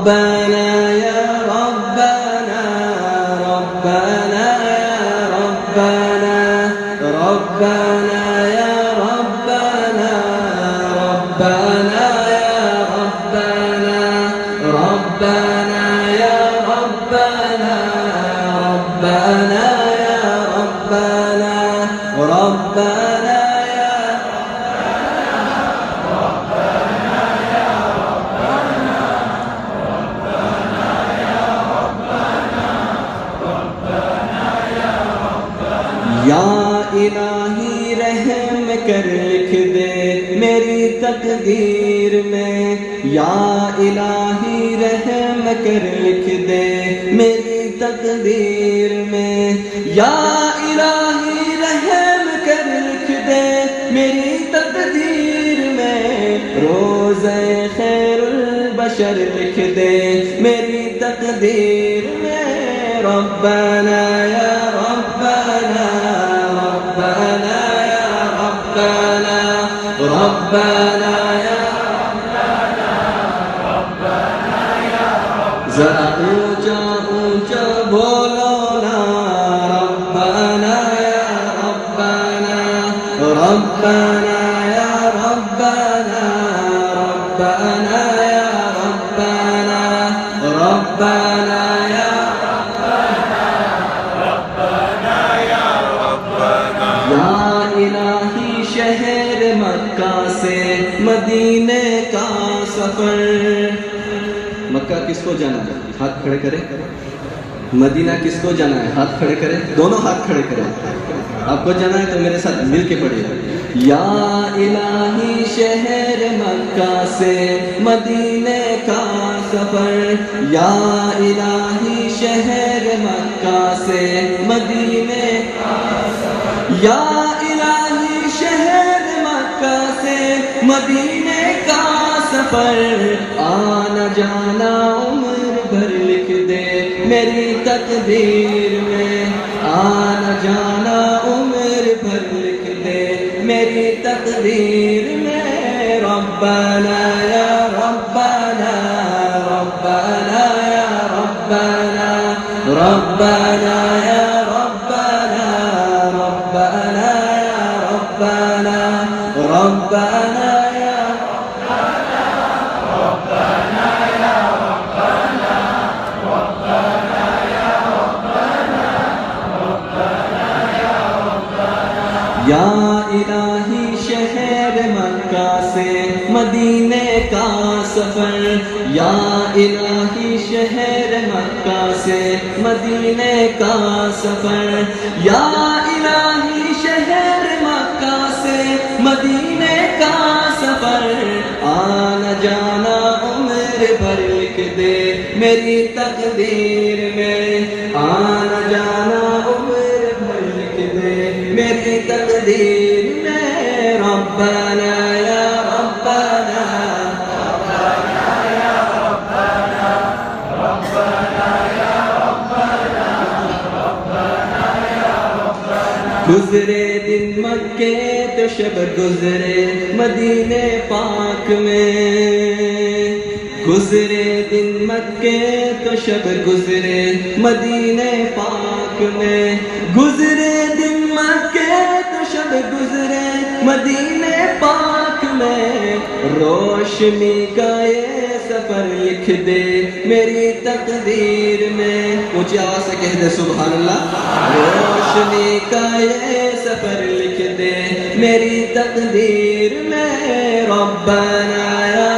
ربنا يا ربنا ربنا يا ربنا ربنا يا ربنا ربنا يا ربنا ربنا يا ربنا ربنا يا ربنا ربنا یا الہی رحم کر لکھ دے میری تقدیر میں یا الہی رحم کر لکھ دے میری تقدیر میں یا الہی رحم کر لکھ دے میری تقدیر میں روزہ خیر البشر لکھ دے میری تقدیر میں ربنا یا ربنا ربنا یا ربنا ربنا یا ربنا یا ذرا اونچا اونچا بولو نا ربنا یا ربنا ربنا یا ربنا ربنا یا ربنا ربنا یا الہی شہر مکہ سے مدینے کا سفر مکہ کس کو جانا ہے ہاتھ کھڑے کرے مدینہ کس کو جانا ہے ہاتھ کھڑے کرے دونوں ہاتھ کھڑے کرے آپ کو جانا ہے تو میرے ساتھ مل کے پڑھیے یا الہی شہر مکہ سے مدینے کا سفر یا الہی شہر مکہ سے مدینے کا سفر یا الہی شہر مکہ سے مدینے کا سفر آنا جانا عمر بھر لکھ دے میری تقدیر میں آنا جانا عمر بھر لکھ دے میری تقدیر میں ربنا یا ربنا ربنا یا ربنا ربنا یا ربنا ربنا یا ربنا ربنا یا ربنا یا ربنا ربنا یا ربنا ربنا یا ربنا یا الہی شہر مکہ سے مدینے کا سفر یا الہی شہر مکہ سے مدینے کا سفر یا الہی شہر مکہ سے مدینے کا سفر آنا جانا عمر بھر لکھ دے میری تقدیر میں آنا جانا عمر بھر لکھ دے میری تقدیر میں ربنا یا ربنا ربنا یا ربنا ربنا یا ربنا ربنا یا ربنا گزرے دن مکے تو شب گزرے مدینے پاک میں گزرے دن مکے تو شب گزرے مدینے پاک میں گزرے دن مکے تو شب گزرے مدینے پاک میں روشنی کا یہ سفر لکھ دے میری تقدیر میں اونچی آواز سے کہہ دے سبحان اللہ روشنی کا یہ سفر لکھ دے میری تقدیر میں ربنا یا